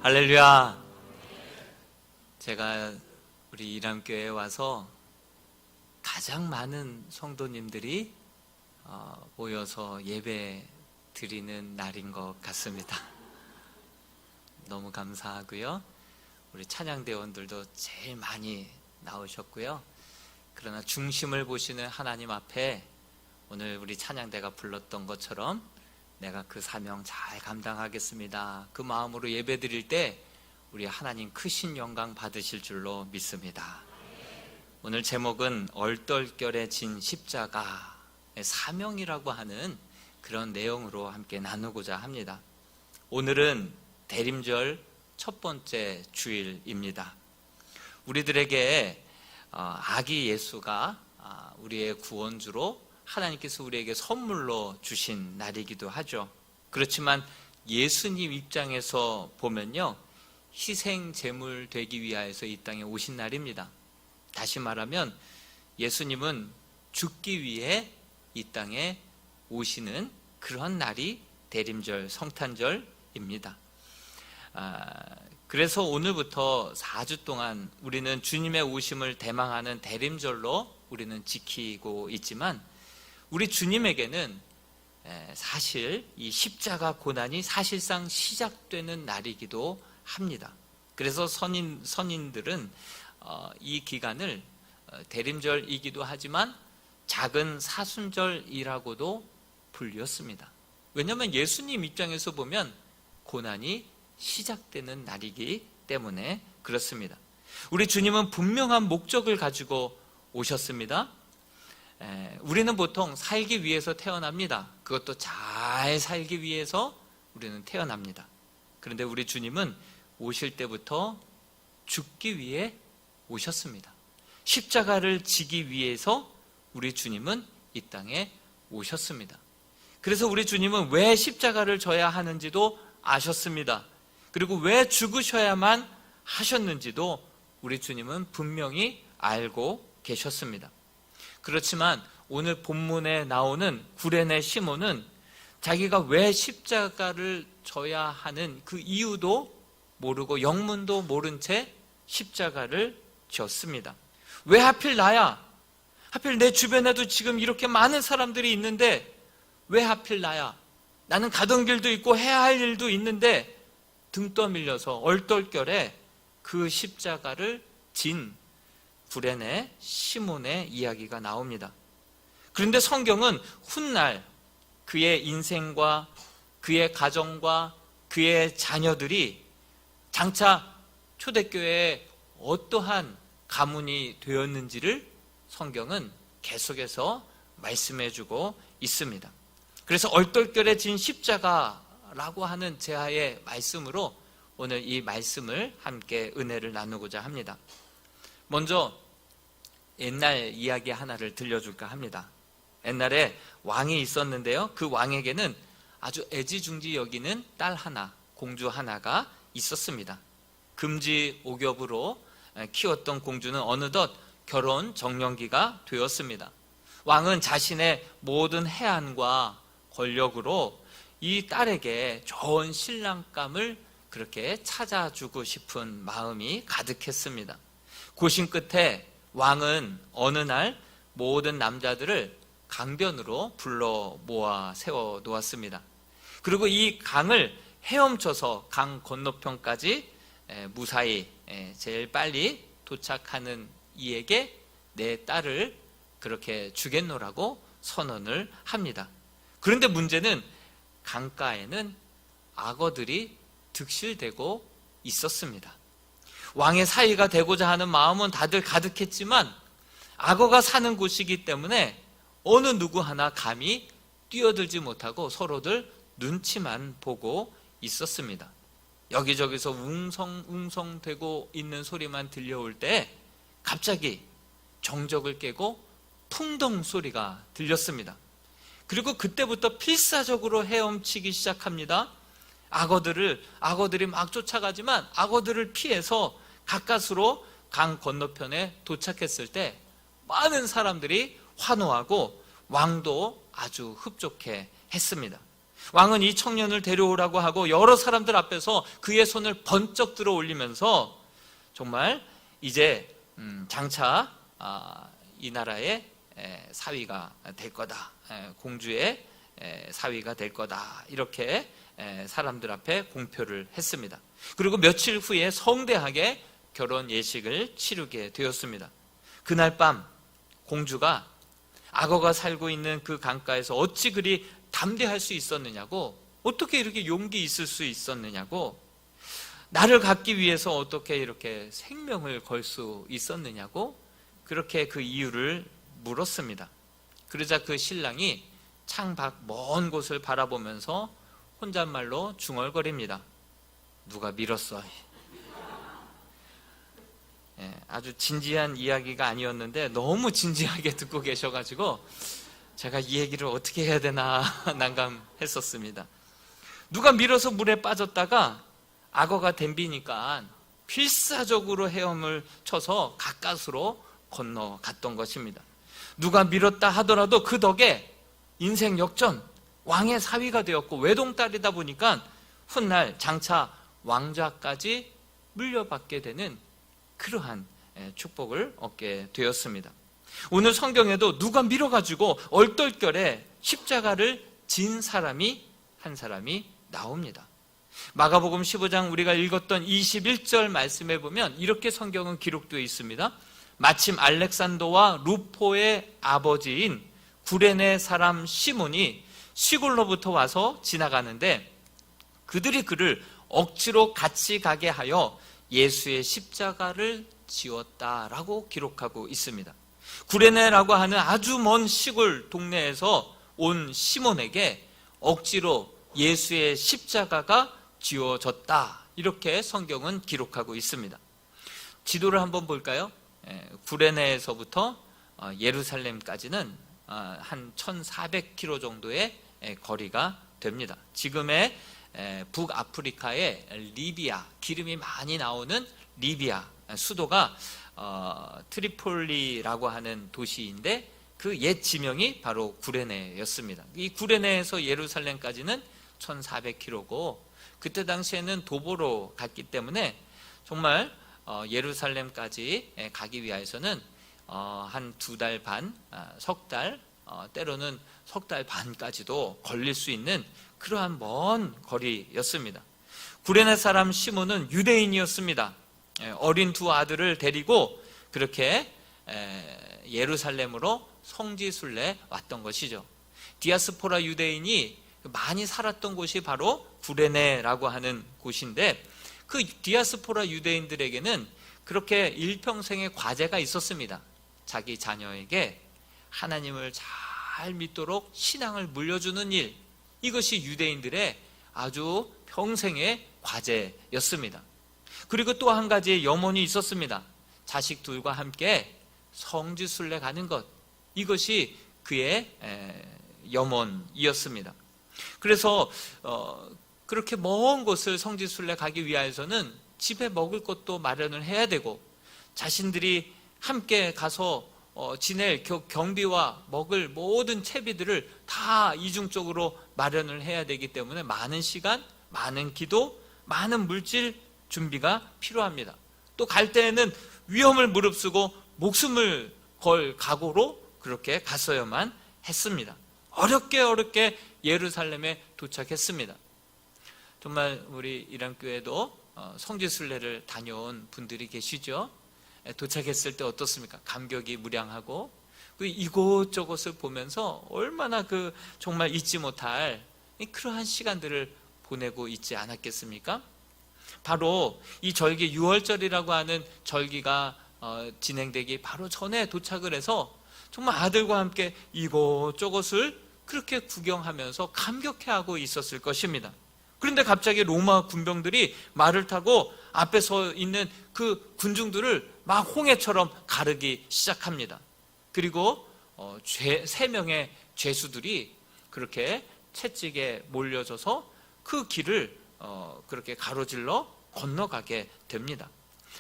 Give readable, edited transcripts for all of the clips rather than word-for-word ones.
할렐루야. 제가 우리 이람교회에 와서 가장 많은 성도님들이 모여서 예배 드리는 날인 것 같습니다. 너무 감사하고요. 우리 찬양대원들도 제일 많이 나오셨고요. 그러나 중심을 보시는 하나님 앞에 오늘 우리 찬양대가 불렀던 것처럼 내가 그 사명 잘 감당하겠습니다, 그 마음으로 예배 드릴 때 우리 하나님 크신 영광 받으실 줄로 믿습니다. 오늘 제목은 얼떨결에 진 십자가의 사명이라고 하는 그런 내용으로 함께 나누고자 합니다. 오늘은 대림절 첫 번째 주일입니다. 우리들에게 아기 예수가 우리의 구원주로 하나님께서 우리에게 선물로 주신 날이기도 하죠. 그렇지만 예수님 입장에서 보면요, 희생 제물 되기 위하여서 이 땅에 오신 날입니다. 다시 말하면 예수님은 죽기 위해 이 땅에 오시는 그런 날이 대림절 성탄절입니다. 그래서 오늘부터 4주 동안 우리는 주님의 오심을 대망하는 대림절로 우리는 지키고 있지만, 우리 주님에게는 사실 이 십자가 고난이 사실상 시작되는 날이기도 합니다. 그래서 선인들은 이 기간을 대림절이기도 하지만 작은 사순절이라고도 불렸습니다. 왜냐하면 예수님 입장에서 보면 고난이 시작되는 날이기 때문에 그렇습니다. 우리 주님은 분명한 목적을 가지고 오셨습니다. 우리는 보통 살기 위해서 태어납니다. 그것도 잘 살기 위해서 우리는 태어납니다. 그런데 우리 주님은 오실 때부터 죽기 위해 오셨습니다. 십자가를 지기 위해서 우리 주님은 이 땅에 오셨습니다. 그래서 우리 주님은 왜 십자가를 져야 하는지도 아셨습니다. 그리고 왜 죽으셔야만 하셨는지도 우리 주님은 분명히 알고 계셨습니다. 그렇지만 오늘 본문에 나오는 구레네 시몬은 자기가 왜 십자가를 져야 하는 그 이유도 모르고 영문도 모른 채 십자가를 졌습니다. 왜 하필 나야? 하필 내 주변에도 지금 이렇게 많은 사람들이 있는데 왜 하필 나야? 나는 가던 길도 있고 해야 할 일도 있는데 등 떠밀려서 얼떨결에 그 십자가를 진 구레네 시몬의 이야기가 나옵니다. 그런데 성경은 훗날 그의 인생과 그의 가정과 그의 자녀들이 장차 초대교회에 어떠한 가문이 되었는지를 성경은 계속해서 말씀해주고 있습니다. 그래서 얼떨결에 진 십자가라고 하는 제하의 말씀으로 오늘 이 말씀을 함께 은혜를 나누고자 합니다. 먼저 옛날 이야기 하나를 들려줄까 합니다. 옛날에 왕이 있었는데요, 그 왕에게는 아주 애지중지 여기는 딸 하나, 공주 하나가 있었습니다. 금지옥엽으로 키웠던 공주는 어느덧 결혼 정년기가 되었습니다. 왕은 자신의 모든 해안과 권력으로 이 딸에게 좋은 신랑감을 그렇게 찾아주고 싶은 마음이 가득했습니다. 고심 끝에 왕은 어느 날 모든 남자들을 강변으로 불러 모아 세워 놓았습니다. 그리고 이 강을 헤엄쳐서 강 건너편까지 무사히 제일 빨리 도착하는 이에게 내 딸을 그렇게 주겠노라고 선언을 합니다. 그런데 문제는 강가에는 악어들이 득실되고 있었습니다. 왕의 사위가 되고자 하는 마음은 다들 가득했지만 악어가 사는 곳이기 때문에 어느 누구 하나 감히 뛰어들지 못하고 서로들 눈치만 보고 있었습니다. 여기저기서 웅성웅성대고 있는 소리만 들려올 때 갑자기 정적을 깨고 풍덩 소리가 들렸습니다. 그리고 그때부터 필사적으로 헤엄치기 시작합니다. 악어들이 막 쫓아가지만 악어들을 피해서 가까스로 강 건너편에 도착했을 때 많은 사람들이 환호하고 왕도 아주 흡족해 했습니다. 왕은 이 청년을 데려오라고 하고 여러 사람들 앞에서 그의 손을 번쩍 들어 올리면서 정말 이제 장차 이 나라의 사위가 될 거다, 공주의 사위가 될 거다, 이렇게 사람들 앞에 공표를 했습니다. 그리고 며칠 후에 성대하게 결혼 예식을 치르게 되었습니다. 그날 밤 공주가 악어가 살고 있는 그 강가에서 어찌 그리 담대할 수 있었느냐고, 어떻게 이렇게 용기 있을 수 있었느냐고, 나를 갖기 위해서 어떻게 이렇게 생명을 걸 수 있었느냐고, 그렇게 그 이유를 물었습니다. 그러자 그 신랑이 창밖 먼 곳을 바라보면서 혼잣말로 중얼거립니다. 누가 밀었어? 아주 진지한 이야기가 아니었는데 너무 진지하게 듣고 계셔가지고 제가 이 얘기를 어떻게 해야 되나 난감했었습니다. 누가 밀어서 물에 빠졌다가 악어가 댐비니까 필사적으로 헤엄을 쳐서 가까스로 건너갔던 것입니다. 누가 밀었다 하더라도 그 덕에 인생 역전, 왕의 사위가 되었고 외동딸이다 보니까 훗날 장차 왕좌까지 물려받게 되는 그러한 축복을 얻게 되었습니다. 오늘 성경에도 누가 밀어가지고 얼떨결에 십자가를 진 사람이 한 사람이 나옵니다. 마가복음 15장 우리가 읽었던 21절 말씀에 보면 이렇게 성경은 기록되어 있습니다. 마침 알렉산더와 루포의 아버지인 구레네 사람 시몬이 시골로부터 와서 지나가는데 그들이 그를 억지로 같이 가게 하여 예수의 십자가를 지었다라고 기록하고 있습니다. 구레네라고 하는 아주 먼 시골 동네에서 온 시몬에게 억지로 예수의 십자가가 지어졌다, 이렇게 성경은 기록하고 있습니다. 지도를 한번 볼까요? 구레네에서부터 예루살렘까지는 한 1400km 정도의 거리가 됩니다. 지금의 북아프리카의 리비아, 기름이 많이 나오는 리비아 수도가 트리폴리라고 하는 도시인데 그 옛 지명이 바로 구레네였습니다. 이 구레네에서 예루살렘까지는 1400km고 그때 당시에는 도보로 갔기 때문에 정말 예루살렘까지 가기 위해서는 한 2달 반, 석 달, 때로는 석 달 반까지도 걸릴 수 있는 그러한 먼 거리였습니다. 구레네 사람 시몬은 유대인이었습니다. 어린 두 아들을 데리고 그렇게 예루살렘으로 성지순례 왔던 것이죠. 디아스포라 유대인이 많이 살았던 곳이 바로 구레네라고 하는 곳인데 그 디아스포라 유대인들에게는 그렇게 일평생의 과제가 있었습니다. 자기 자녀에게 하나님을 잘 믿도록 신앙을 물려주는 일, 이것이 유대인들의 아주 평생의 과제였습니다. 그리고 또 한 가지의 염원이 있었습니다. 자식들과 함께 성지순례 가는 것, 이것이 그의 염원이었습니다. 그래서 그렇게 먼 곳을 성지순례 가기 위해서는 집에 먹을 것도 마련을 해야 되고 자신들이 함께 가서 지낼 경비와 먹을 모든 채비들을 다 이중적으로 마련을 해야 되기 때문에 많은 시간, 많은 기도, 많은 물질 준비가 필요합니다. 또 갈 때에는 위험을 무릅쓰고 목숨을 걸 각오로 그렇게 갔어야만 했습니다. 어렵게 예루살렘에 도착했습니다. 정말 우리 이랑교회도 성지순례를 다녀온 분들이 계시죠. 도착했을 때 어떻습니까? 감격이 무량하고 이곳저곳을 보면서 얼마나 정말 잊지 못할 그러한 시간들을 보내고 있지 않았겠습니까? 바로 이 절기 6월절이라고 하는 절기가 진행되기 바로 전에 도착을 해서 정말 아들과 함께 이곳저곳을 그렇게 구경하면서 감격해하고 있었을 것입니다. 그런데 갑자기 로마 군병들이 말을 타고 앞에 서 있는 그 군중들을 막 홍해처럼 가르기 시작합니다. 그리고 3명의 죄수들이 그렇게 채찍에 몰려져서 그 길을 그렇게 가로질러 건너가게 됩니다.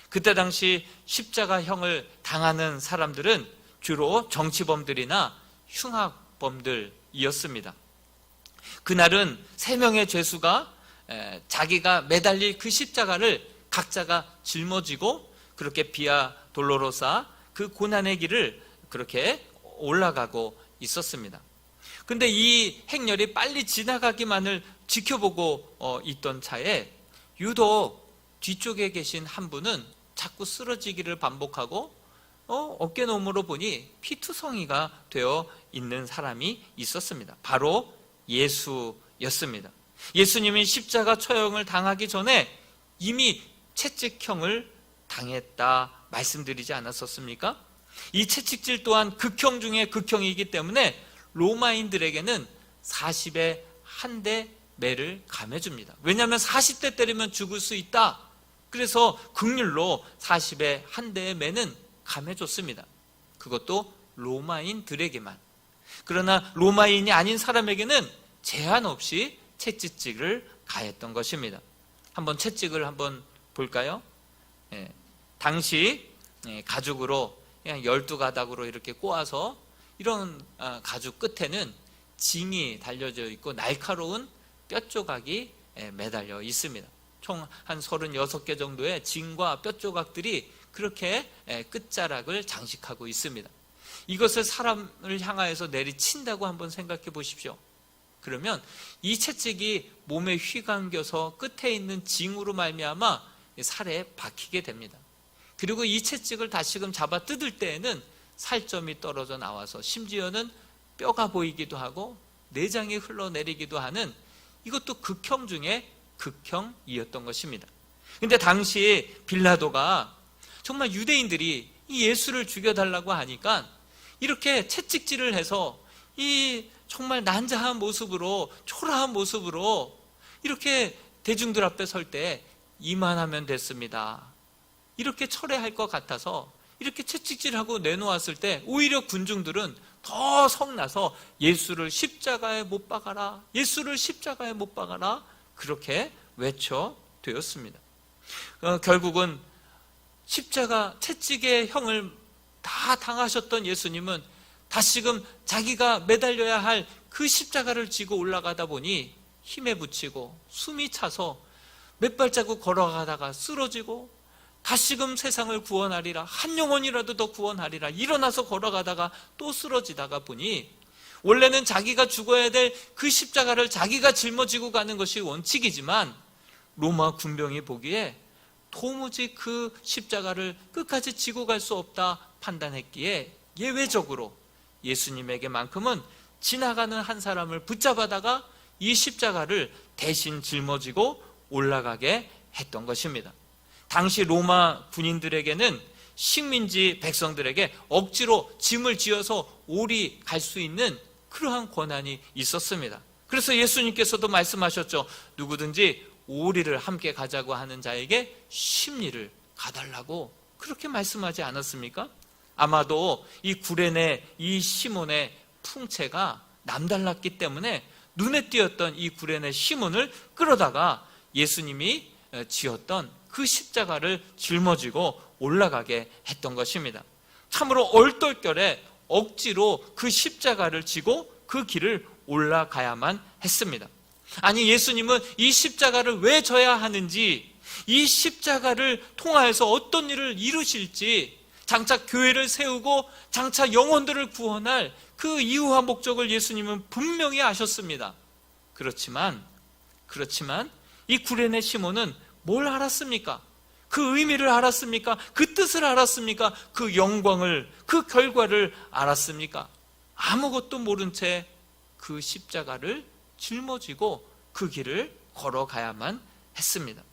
그때 당시 십자가형을 당하는 사람들은 주로 정치범들이나 흉악범들이었습니다. 그날은 3명의 죄수가 자기가 매달릴 그 십자가를 각자가 짊어지고 그렇게 비아 돌로로사 그 고난의 길을 그렇게 올라가고 있었습니다. 근데 이 행렬이 빨리 지나가기만을 지켜보고 있던 차에 유독 뒤쪽에 계신 한 분은 자꾸 쓰러지기를 반복하고 어깨너머로 보니 피투성이가 되어 있는 사람이 있었습니다. 바로 예수였습니다. 예수님이 십자가 처형을 당하기 전에 이미 채찍형을 당했다 말씀드리지 않았었습니까? 이 채찍질 또한 극형 중에 극형이기 때문에 로마인들에게는 40에 한 대 매를 감해줍니다. 왜냐하면 40대 때리면 죽을 수 있다. 그래서 극률로 40에 한 대의 매는 감해줬습니다. 그것도 로마인들에게만. 그러나 로마인이 아닌 사람에게는 제한 없이 채찍질을 가했던 것입니다. 한번 채찍을 한번 볼까요? 당시 가죽으로 그냥 12가닥으로 이렇게 꼬아서 이런 가죽 끝에는 징이 달려져 있고 날카로운 뼈 조각이 매달려 있습니다. 총 한 36개 정도의 징과 뼈 조각들이 그렇게 끝자락을 장식하고 있습니다. 이것을 사람을 향하여서 내리친다고 한번 생각해 보십시오. 그러면 이 채찍이 몸에 휘감겨서 끝에 있는 징으로 말미암아 살에 박히게 됩니다. 그리고 이 채찍을 다시금 잡아 뜯을 때에는 살점이 떨어져 나와서 심지어는 뼈가 보이기도 하고 내장이 흘러내리기도 하는 이것도 극형 중에 극형이었던 것입니다. 근데 당시 빌라도가 정말 유대인들이 이 예수를 죽여달라고 하니까 이렇게 채찍질을 해서 이 정말 난자한 모습으로 초라한 모습으로 이렇게 대중들 앞에 설 때 이만하면 됐습니다. 이렇게 철회할 것 같아서 이렇게 채찍질하고 내놓았을 때 오히려 군중들은 더 성나서 예수를 십자가에 못 박아라, 예수를 십자가에 못 박아라 그렇게 외쳐되었습니다. 결국은 십자가 채찍의 형을 다 당하셨던 예수님은 다시금 자기가 매달려야 할 그 십자가를 지고 올라가다 보니 힘에 부치고 숨이 차서 몇 발자국 걸어가다가 쓰러지고 다시금 세상을 구원하리라, 한 영혼이라도 더 구원하리라 일어나서 걸어가다가 또 쓰러지다가 보니 원래는 자기가 죽어야 될 그 십자가를 자기가 짊어지고 가는 것이 원칙이지만 로마 군병이 보기에 도무지 그 십자가를 끝까지 지고 갈 수 없다 판단했기에 예외적으로 예수님에게만큼은 지나가는 한 사람을 붙잡아다가 이 십자가를 대신 짊어지고 올라가게 했던 것입니다. 당시 로마 군인들에게는 식민지 백성들에게 억지로 짐을 지어서 오리 갈 수 있는 그러한 권한이 있었습니다. 그래서 예수님께서도 말씀하셨죠. 누구든지 오리를 함께 가자고 하는 자에게 십리를 가달라고 그렇게 말씀하지 않았습니까? 아마도 이 구레네 이 시몬의 풍채가 남달랐기 때문에 눈에 띄었던 이 구레네 시몬을 끌어다가 예수님이 지었던 그 십자가를 짊어지고 올라가게 했던 것입니다. 참으로 얼떨결에 억지로 그 십자가를 지고 그 길을 올라가야만 했습니다. 아니 예수님은 이 십자가를 왜 져야 하는지, 이 십자가를 통하여서 어떤 일을 이루실지, 장차 교회를 세우고 장차 영혼들을 구원할 그 이유와 목적을 예수님은 분명히 아셨습니다. 그렇지만 이 구레네 시몬은 뭘 알았습니까? 그 의미를 알았습니까? 그 뜻을 알았습니까? 그 영광을, 그 결과를 알았습니까? 아무것도 모른 채 그 십자가를 짊어지고 그 길을 걸어가야만 했습니다.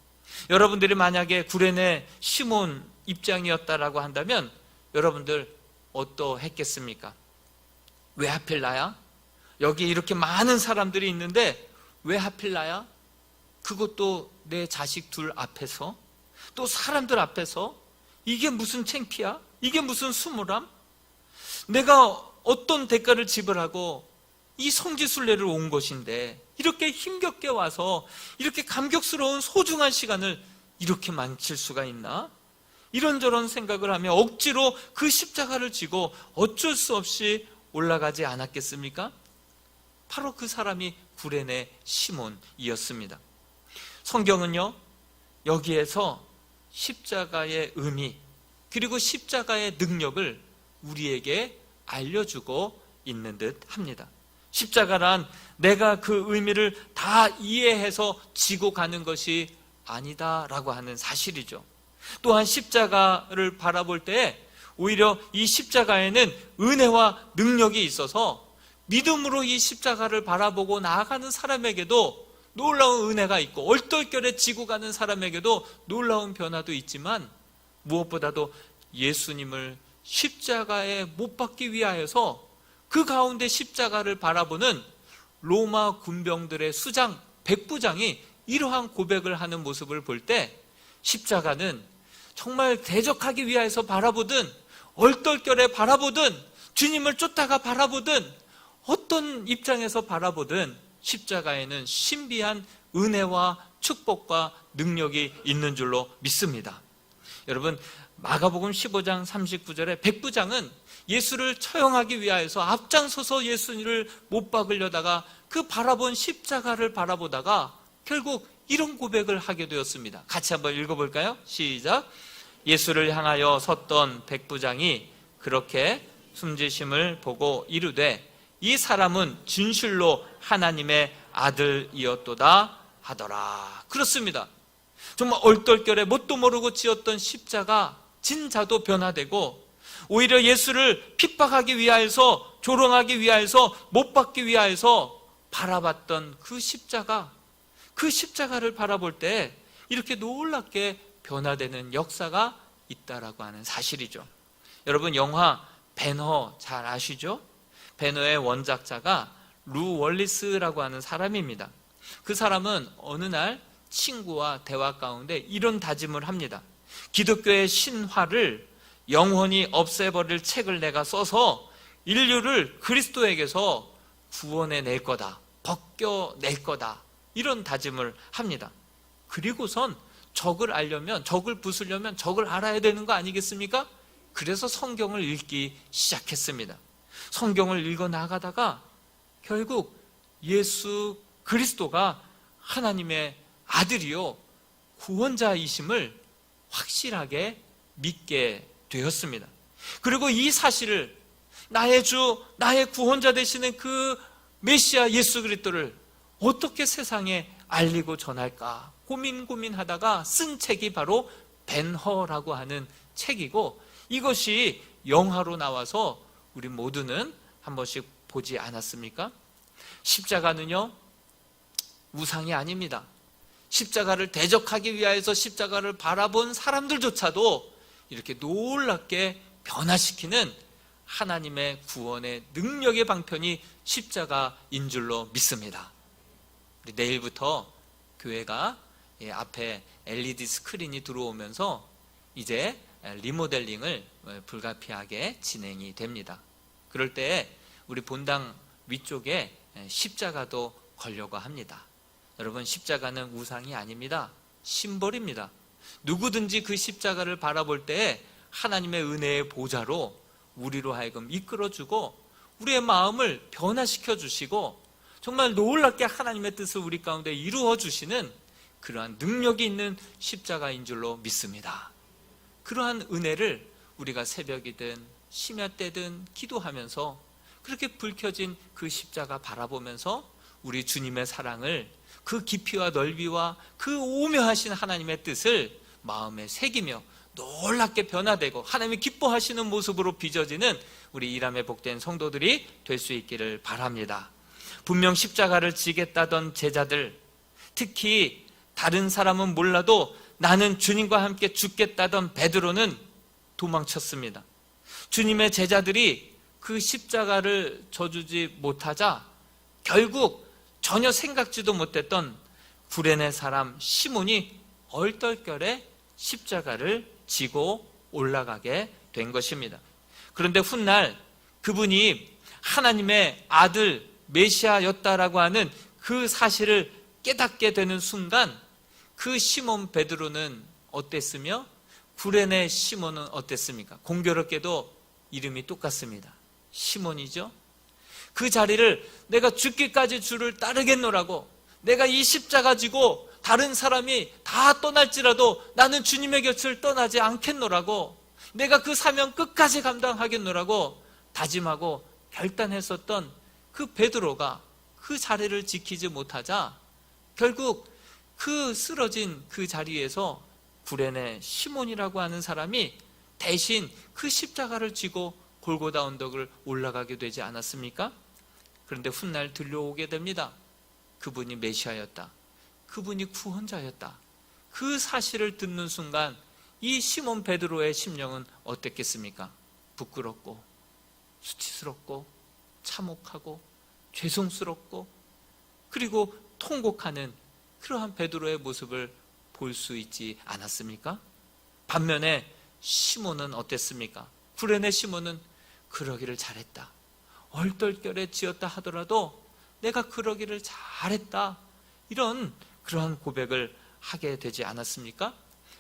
여러분들이 만약에 구레네 시몬 입장이었다라고 한다면 여러분들 어떠했겠습니까? 왜 하필 나야? 여기 이렇게 많은 사람들이 있는데 왜 하필 나야? 그것도 내 자식 둘 앞에서, 또 사람들 앞에서. 이게 무슨 창피야? 이게 무슨 수모람? 내가 어떤 대가를 지불하고 이 성지순례를 온 것인데 이렇게 힘겹게 와서 이렇게 감격스러운 소중한 시간을 이렇게 망칠 수가 있나? 이런저런 생각을 하며 억지로 그 십자가를 지고 어쩔 수 없이 올라가지 않았겠습니까? 바로 그 사람이 구레네 시몬이었습니다. 성경은요, 여기에서 십자가의 의미 그리고 십자가의 능력을 우리에게 알려주고 있는 듯 합니다. 십자가란 내가 그 의미를 다 이해해서 지고 가는 것이 아니다라고 하는 사실이죠. 또한 십자가를 바라볼 때 오히려 이 십자가에는 은혜와 능력이 있어서 믿음으로 이 십자가를 바라보고 나아가는 사람에게도 놀라운 은혜가 있고 얼떨결에 지고 가는 사람에게도 놀라운 변화도 있지만 무엇보다도 예수님을 십자가에 못 박기 위하여서 그 가운데 십자가를 바라보는 로마 군병들의 수장, 백부장이 이러한 고백을 하는 모습을 볼 때 십자가는 정말 대적하기 위하여서 바라보든 얼떨결에 바라보든 주님을 쫓다가 바라보든 어떤 입장에서 바라보든 십자가에는 신비한 은혜와 축복과 능력이 있는 줄로 믿습니다. 여러분, 마가복음 15장 39절에 백부장은 예수를 처형하기 위하여서 앞장서서 예수를 못 박으려다가 그 바라본 십자가를 바라보다가 결국 이런 고백을 하게 되었습니다. 같이 한번 읽어볼까요? 시작. 예수를 향하여 섰던 백부장이 그렇게 숨지심을 보고 이르되 이 사람은 진실로 하나님의 아들이었도다 하더라. 그렇습니다. 정말 얼떨결에 뭣도 모르고 지었던 십자가 진자도 변화되고 오히려 예수를 핍박하기 위하여서 조롱하기 위하여서 못 박기 위하여서 바라봤던 그 십자가를 바라볼 때 이렇게 놀랍게 변화되는 역사가 있다라고 하는 사실이죠. 여러분, 영화 배너 잘 아시죠? 배너의 원작자가 루 월리스라고 하는 사람입니다. 그 사람은 어느 날 친구와 대화 가운데 이런 다짐을 합니다. 기독교의 신화를 영원히 없애버릴 책을 내가 써서 인류를 그리스도에게서 구원해낼 거다, 벗겨낼 거다, 이런 다짐을 합니다. 그리고선 적을 알려면, 적을 부수려면 적을 알아야 되는 거 아니겠습니까? 그래서 성경을 읽기 시작했습니다. 성경을 읽어 나가다가 결국 예수 그리스도가 하나님의 아들이요 구원자이심을 확실하게 믿게 되었습니다. 그리고 이 사실을 나의 주, 나의 구원자 되시는 그 메시아 예수 그리스도를 어떻게 세상에 알리고 전할까 고민하다가 쓴 책이 바로 벤허라고 하는 책이고, 이것이 영화로 나와서 우리 모두는 한 번씩 보지 않았습니까? 십자가는요 우상이 아닙니다. 십자가를 대적하기 위하여서 십자가를 바라본 사람들조차도 이렇게 놀랍게 변화시키는 하나님의 구원의 능력의 방편이 십자가인 줄로 믿습니다. 우리 내일부터 교회가 앞에 LED 스크린이 들어오면서 이제 리모델링을 불가피하게 진행이 됩니다. 그럴 때 우리 본당 위쪽에 십자가도 걸려고 합니다. 여러분, 십자가는 우상이 아닙니다. 심벌입니다. 누구든지 그 십자가를 바라볼 때 하나님의 은혜의 보좌로 우리로 하여금 이끌어주고 우리의 마음을 변화시켜 주시고 정말 놀랍게 하나님의 뜻을 우리 가운데 이루어 주시는 그러한 능력이 있는 십자가인 줄로 믿습니다. 그러한 은혜를 우리가 새벽이든 심야 때든 기도하면서 그렇게 불 켜진 그 십자가 바라보면서 우리 주님의 사랑을, 그 깊이와 넓이와 그 오묘하신 하나님의 뜻을 마음에 새기며 놀랍게 변화되고 하나님이 기뻐하시는 모습으로 빚어지는 우리 이람의 복된 성도들이 될 수 있기를 바랍니다. 분명 십자가를 지겠다던 제자들, 특히 다른 사람은 몰라도 나는 주님과 함께 죽겠다던 베드로는 도망쳤습니다. 주님의 제자들이 그 십자가를 져주지 못하자 결국 전혀 생각지도 못했던 구레네 사람 시몬이 얼떨결에 십자가를 지고 올라가게 된 것입니다. 그런데 훗날 그분이 하나님의 아들 메시아였다라고 하는 그 사실을 깨닫게 되는 순간 그 시몬 베드로는 어땠으며 구레네 시몬은 어땠습니까? 공교롭게도 이름이 똑같습니다. 시몬이죠. 그 자리를 내가 죽기까지 주를 따르겠노라고, 내가 이 십자가 지고 다른 사람이 다 떠날지라도 나는 주님의 곁을 떠나지 않겠노라고, 내가 그 사명 끝까지 감당하겠노라고 다짐하고 결단했었던 그 베드로가 그 자리를 지키지 못하자 결국 그 쓰러진 그 자리에서 구레네 시몬이라고 하는 사람이 대신 그 십자가를 지고 골고다 언덕을 올라가게 되지 않았습니까? 그런데 훗날 들려오게 됩니다. 그분이 메시아였다, 그분이 구원자였다. 그 사실을 듣는 순간 이 시몬 베드로의 심령은 어땠겠습니까? 부끄럽고 수치스럽고 참혹하고 죄송스럽고 그리고 통곡하는 그러한 베드로의 모습을 볼 수 있지 않았습니까? 반면에 시몬은 어땠습니까? 구레네 시몬은 그러기를 잘했다, 얼떨결에 지었다 하더라도 내가 그러기를 잘했다, 이런 그러한 고백을 하게 되지 않았습니까?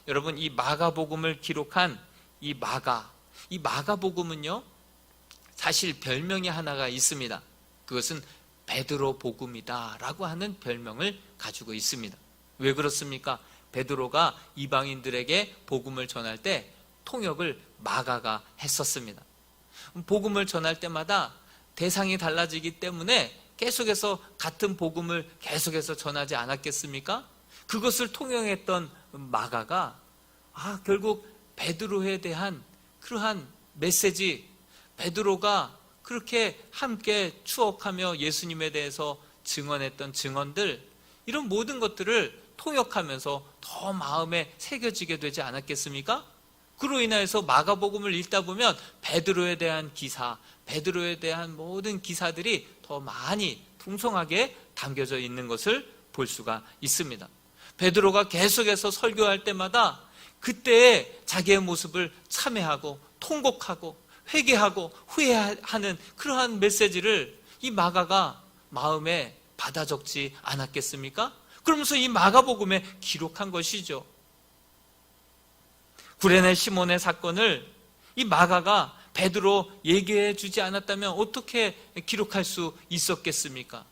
여러분, 이 마가복음을 기록한 이 마가복음은요, 사실 별명이 하나가 있습니다. 그것은 베드로 복음이다 라고 하는 별명을 가지고 있습니다. 왜 그렇습니까? 베드로가 이방인들에게 복음을 전할 때 통역을 마가가 했었습니다. 복음을 전할 때마다 대상이 달라지기 때문에 계속해서 같은 복음을 계속해서 전하지 않았겠습니까? 그것을 통역했던 마가가 결국 베드로에 대한 그러한 메시지, 베드로가 그렇게 함께 추억하며 예수님에 대해서 증언했던 증언들, 이런 모든 것들을 통역하면서 더 마음에 새겨지게 되지 않았겠습니까? 그로 인하여서 마가복음을 읽다 보면 베드로에 대한 기사, 베드로에 대한 모든 기사들이 더 많이 풍성하게 담겨져 있는 것을 볼 수가 있습니다. 베드로가 계속해서 설교할 때마다 그때의 자기의 모습을 참회하고 통곡하고 회개하고 후회하는 그러한 메시지를 이 마가가 마음에 받아 적지 않았겠습니까? 그러면서 이 마가복음에 기록한 것이죠. 구레네 시몬의 사건을 이 마가가 베드로 얘기해 주지 않았다면 어떻게 기록할 수 있었겠습니까?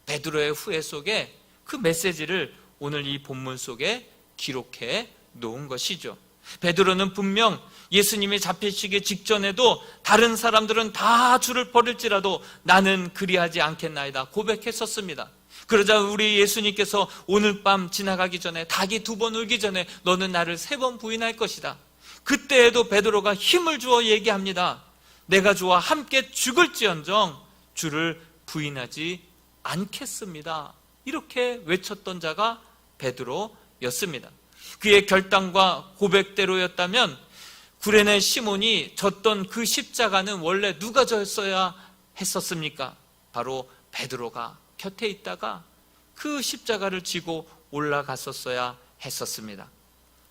베드로의 후회 속에 그 메시지를 오늘 이 본문 속에 기록해 놓은 것이죠. 베드로는 분명 예수님이 잡히시기 직전에도 다른 사람들은 다 주를 버릴지라도 나는 그리하지 않겠나이다 고백했었습니다. 그러자 우리 예수님께서 오늘 밤 지나가기 전에, 닭이 2번 울기 전에 너는 나를 3번 부인할 것이다. 그때에도 베드로가 힘을 주어 얘기합니다. 내가 주와 함께 죽을지언정 주를 부인하지 않겠습니다. 이렇게 외쳤던 자가 베드로였습니다. 그의 결단과 고백대로였다면 구레네 시몬이 졌던 그 십자가는 원래 누가 졌어야 했었습니까? 바로 베드로가 곁에 있다가 그 십자가를 지고 올라갔었어야 했었습니다.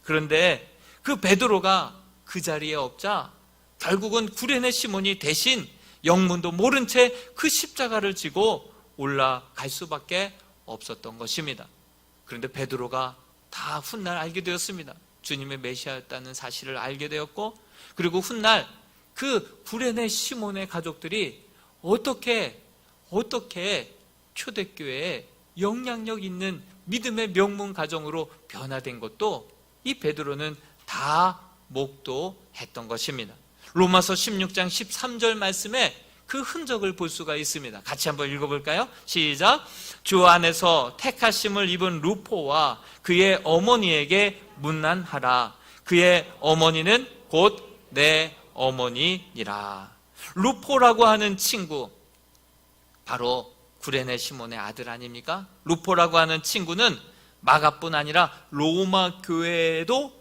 그런데 그 베드로가 그 자리에 없자 결국은 구레네 시몬이 대신 영문도 모른 채 그 십자가를 지고 올라갈 수밖에 없었던 것입니다. 그런데 베드로가 다 훗날 알게 되었습니다. 주님의 메시아였다는 사실을 알게 되었고, 그리고 훗날 그 구레네 시몬의 가족들이 어떻게 초대교회에 영향력 있는 믿음의 명문 가정으로 변화된 것도 이 베드로는 다 목도했던 것입니다. 로마서 16장 13절 말씀에 그 흔적을 볼 수가 있습니다. 같이 한번 읽어볼까요? 시작. 주 안에서 택하심을 입은 루포와 그의 어머니에게 문안하라. 그의 어머니는 곧 내 어머니니라. 루포라고 하는 친구, 바로 구레네 시몬의 아들 아닙니까? 루포라고 하는 친구는 마가뿐 아니라 로마 교회에도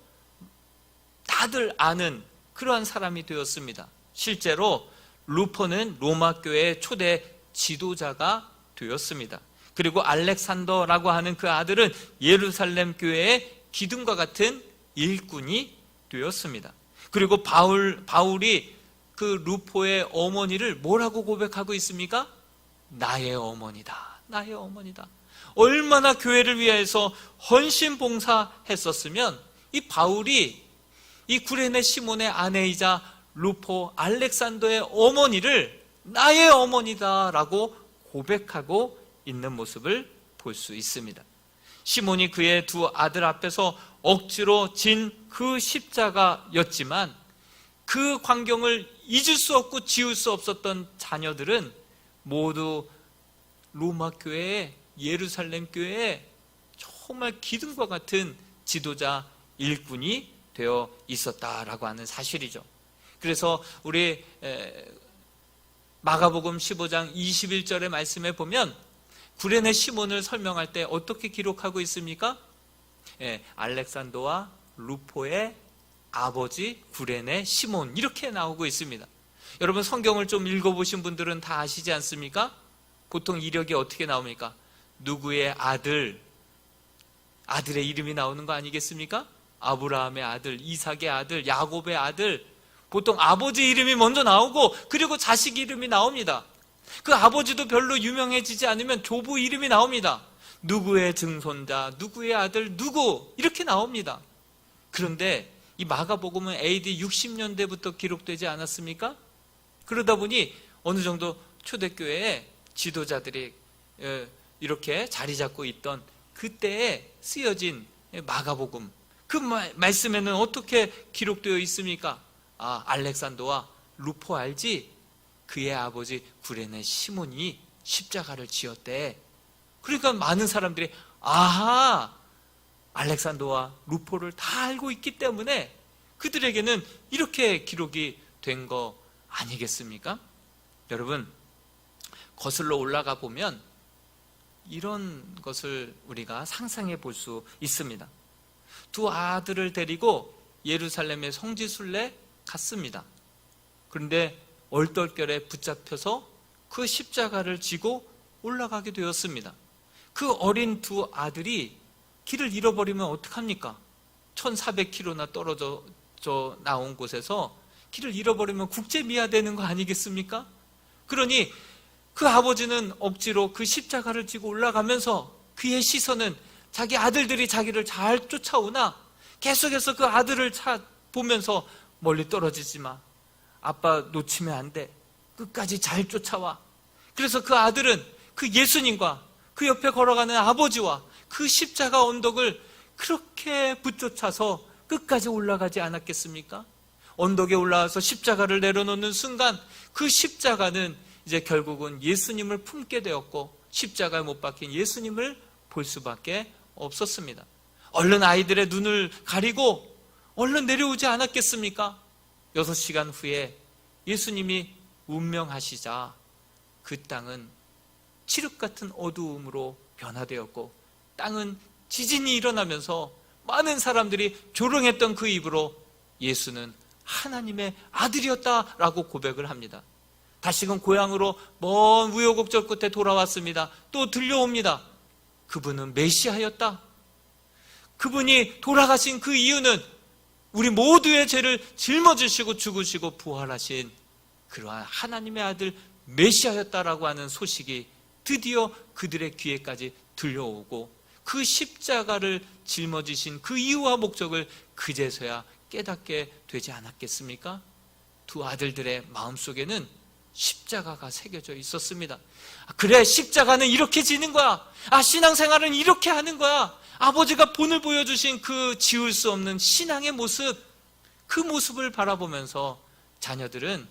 다들 아는 그러한 사람이 되었습니다. 실제로 루포는 로마 교회의 초대 지도자가 되었습니다. 그리고 알렉산더라고 하는 그 아들은 예루살렘 교회의 기둥과 같은 일꾼이 되었습니다. 그리고 바울이 그 루포의 어머니를 뭐라고 고백하고 있습니까? 나의 어머니다. 나의 어머니다. 얼마나 교회를 위해서 헌신봉사했었으면 이 바울이 이 구레네 시몬의 아내이자 루포 알렉산더의 어머니를 나의 어머니다라고 고백하고 있는 모습을 볼 수 있습니다. 시몬이 그의 두 아들 앞에서 억지로 진 그 십자가였지만 그 광경을 잊을 수 없고 지울 수 없었던 자녀들은 모두 로마 교회에, 예루살렘 교회에 정말 기둥과 같은 지도자 일꾼이 되어 있었다라고 하는 사실이죠. 그래서 우리 마가복음 15장 21절의 말씀에 보면 구레네 시몬을 설명할 때 어떻게 기록하고 있습니까? 알렉산더와 루포의 아버지 구레네 시몬, 이렇게 나오고 있습니다. 여러분, 성경을 좀 읽어보신 분들은 다 아시지 않습니까? 보통 이력이 어떻게 나옵니까? 누구의 아들, 아들의 이름이 나오는 거 아니겠습니까? 아브라함의 아들, 이삭의 아들, 야곱의 아들. 보통 아버지 이름이 먼저 나오고 그리고 자식 이름이 나옵니다. 그 아버지도 별로 유명해지지 않으면 조부 이름이 나옵니다. 누구의 증손자, 누구의 아들, 누구, 이렇게 나옵니다. 그런데 이 마가복음은 AD 60년대부터 기록되지 않았습니까? 그러다 보니 어느 정도 초대교회의 지도자들이 이렇게 자리 잡고 있던 그때에 쓰여진 마가복음, 그 말씀에는 어떻게 기록되어 있습니까? 알렉산더와 루포 알지? 그의 아버지 구레네 시몬이 십자가를 지었대. 그러니까 많은 사람들이 알렉산더와 루포를 다 알고 있기 때문에 그들에게는 이렇게 기록이 된 거 아니겠습니까? 여러분, 거슬러 올라가 보면 이런 것을 우리가 상상해 볼 수 있습니다. 두 아들을 데리고 예루살렘의 성지순례 갔습니다. 그런데 얼떨결에 붙잡혀서 그 십자가를 지고 올라가게 되었습니다. 그 어린 두 아들이 길을 잃어버리면 어떡합니까? 1400km나 떨어져 나온 곳에서 길을 잃어버리면 국제미아되는 거 아니겠습니까? 그러니 그 아버지는 억지로 그 십자가를 지고 올라가면서 그의 시선은 자기 아들들이 자기를 잘 쫓아오나 계속해서 그 아들을 보면서 멀리 떨어지지 마. 아빠 놓치면 안 돼. 끝까지 잘 쫓아와. 그래서 그 아들은 그 예수님과 그 옆에 걸어가는 아버지와 그 십자가 언덕을 그렇게 붙쫓아서 끝까지 올라가지 않았겠습니까? 언덕에 올라와서 십자가를 내려놓는 순간 그 십자가는 이제 결국은 예수님을 품게 되었고 십자가에 못 박힌 예수님을 볼 수밖에 없었습니다. 얼른 아이들의 눈을 가리고 얼른 내려오지 않았겠습니까? 6시간 후에 예수님이 운명하시자 그 땅은 칠흑 같은 어두움으로 변화되었고 땅은 지진이 일어나면서 많은 사람들이 조롱했던 그 입으로 예수는 하나님의 아들이었다라고 고백을 합니다. 다시금 고향으로 먼 우여곡절 끝에 돌아왔습니다. 또 들려옵니다. 그분은 메시아였다. 그분이 돌아가신 그 이유는 우리 모두의 죄를 짊어지시고 죽으시고 부활하신 그러한 하나님의 아들 메시아였다라고 하는 소식이 드디어 그들의 귀에까지 들려오고 그 십자가를 짊어지신 그 이유와 목적을 그제서야 깨닫게 되지 않았겠습니까? 두 아들들의 마음속에는 십자가가 새겨져 있었습니다. 그래, 십자가는 이렇게 지는 거야. 신앙생활은 이렇게 하는 거야. 아버지가 본을 보여주신 그 지울 수 없는 신앙의 모습, 그 모습을 바라보면서 자녀들은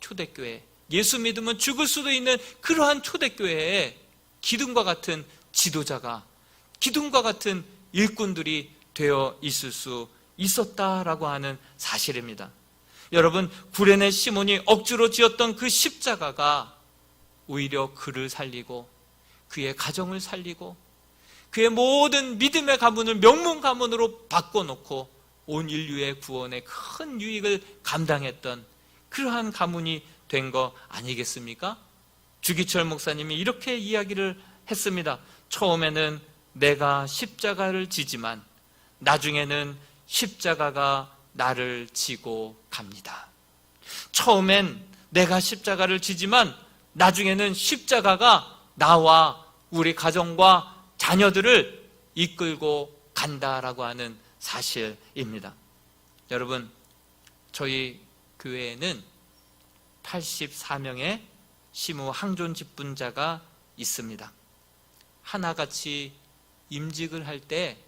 초대교회, 예수 믿으면 죽을 수도 있는 그러한 초대교회에 기둥과 같은 지도자가, 기둥과 같은 일꾼들이 되어 있을 수 있었다라고 하는 사실입니다. 여러분, 구레네 시몬이 억지로 지었던 그 십자가가 오히려 그를 살리고 그의 가정을 살리고 그의 모든 믿음의 가문을 명문 가문으로 바꿔놓고 온 인류의 구원에 큰 유익을 감당했던 그러한 가문이 된 거 아니겠습니까? 주기철 목사님이 이렇게 이야기를 했습니다. 처음에는 내가 십자가를 지지만 나중에는 십자가가 나를 지고 갑니다. 처음엔 내가 십자가를 지지만 나중에는 십자가가 나와 우리 가정과 자녀들을 이끌고 간다라고 하는 사실입니다. 여러분, 저희 교회에는 84명의 시므 항존 직분자가 있습니다. 하나같이 임직을 할 때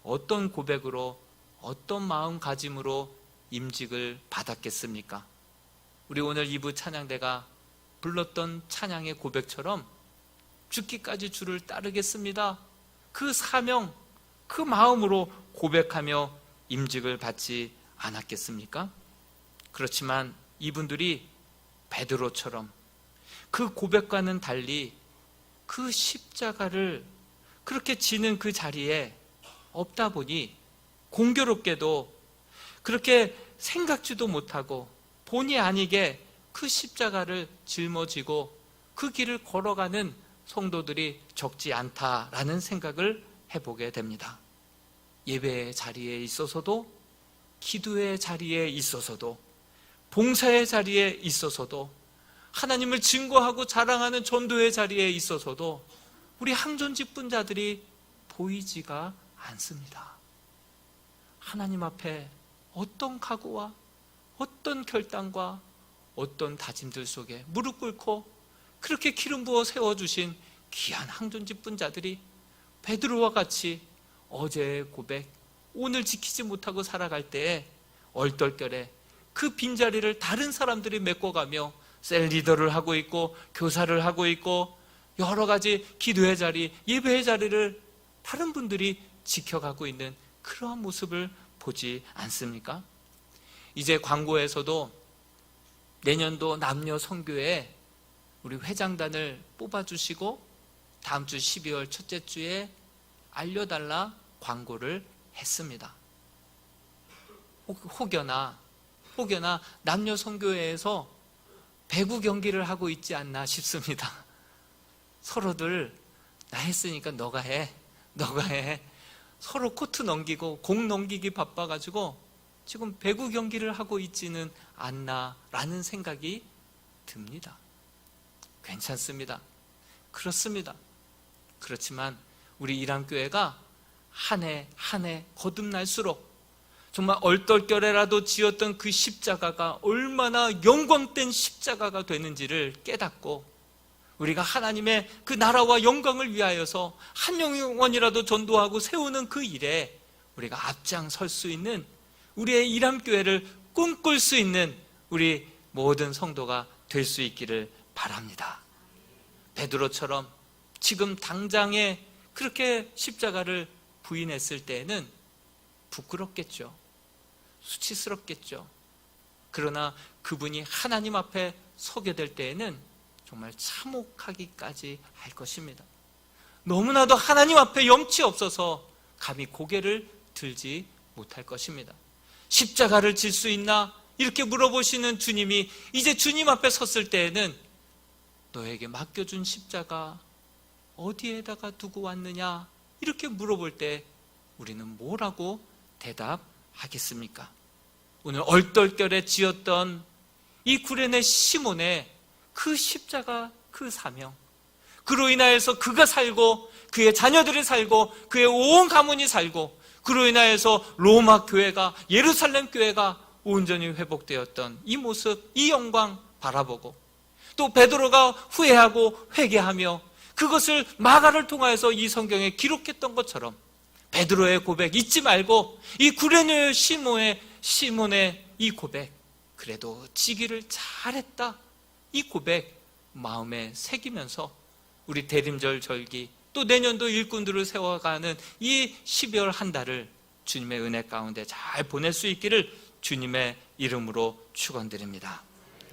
어떤 고백으로, 어떤 마음가짐으로 임직을 받았겠습니까? 우리 오늘 2부 찬양대가 불렀던 찬양의 고백처럼 죽기까지 주를 따르겠습니다, 그 사명, 그 마음으로 고백하며 임직을 받지 않았겠습니까? 그렇지만 이분들이 베드로처럼 그 고백과는 달리 그 십자가를 그렇게 지는 그 자리에 없다 보니 공교롭게도 그렇게 생각지도 못하고 본의 아니게 그 십자가를 짊어지고 그 길을 걸어가는 성도들이 적지 않다라는 생각을 해보게 됩니다. 예배의 자리에 있어서도, 기도의 자리에 있어서도, 봉사의 자리에 있어서도, 하나님을 증거하고 자랑하는 전도의 자리에 있어서도 우리 항존 직분자들이 보이지가 않습니다. 하나님 앞에 어떤 각오와 어떤 결단과 어떤 다짐들 속에 무릎 꿇고 그렇게 기름 부어 세워주신 귀한 항존 직분자들이 베드로와 같이 어제의 고백, 오늘 지키지 못하고 살아갈 때에 얼떨결에 그 빈자리를 다른 사람들이 메꿔가며 셀 리더를 하고 있고 교사를 하고 있고 여러 가지 기도의 자리, 예배의 자리를 다른 분들이 지켜가고 있는 그러한 모습을 보지 않습니까? 이제 광고에서도 내년도 남녀 선교에 우리 회장단을 뽑아주시고 다음 주 12월 첫째 주에 알려달라 광고를 했습니다. 혹여나 남녀 선교회에서 배구 경기를 하고 있지 않나 싶습니다. 서로들 나 했으니까 너가 해 서로 코트 넘기고 공 넘기기 바빠가지고 지금 배구 경기를 하고 있지는 않나라는 생각이 듭니다. 괜찮습니다. 그렇습니다. 그렇지만 우리 이람교회가 한 해 한 해 거듭날수록 정말 얼떨결에라도 지었던 그 십자가가 얼마나 영광된 십자가가 되는지를 깨닫고 우리가 하나님의 그 나라와 영광을 위하여서 한 영혼이라도 전도하고 세우는 그 일에 우리가 앞장설 수 있는 우리의 이람교회를 꿈꿀 수 있는 우리 모든 성도가 될 수 있기를 바랍니다. 베드로처럼 지금 당장에 그렇게 십자가를 부인했을 때에는 부끄럽겠죠. 수치스럽겠죠. 그러나 그분이 하나님 앞에 서게 될 때에는 정말 참혹하기까지 할 것입니다. 너무나도 하나님 앞에 염치 없어서 감히 고개를 들지 못할 것입니다. 십자가를 질 수 있나? 이렇게 물어보시는 주님이 이제 주님 앞에 섰을 때에는 너에게 맡겨준 십자가 어디에다가 두고 왔느냐? 이렇게 물어볼 때 우리는 뭐라고 대답하겠습니까? 오늘 얼떨결에 지었던 이 구레네 시몬의 그 십자가, 그 사명, 그로 인하여서 그가 살고 그의 자녀들이 살고 그의 온 가문이 살고 그로 인하여서 로마 교회가, 예루살렘 교회가 온전히 회복되었던 이 모습, 이 영광 바라보고 또 베드로가 후회하고 회개하며 그것을 마가를 통하여서 이 성경에 기록했던 것처럼 베드로의 고백 잊지 말고 이 구레네 시몬의 이 고백, 그래도 지기를 잘했다, 이 고백 마음에 새기면서 우리 대림절 절기 또 내년도 일꾼들을 세워가는 이 12월 한 달을 주님의 은혜 가운데 잘 보낼 수 있기를 주님의 이름으로 축원드립니다.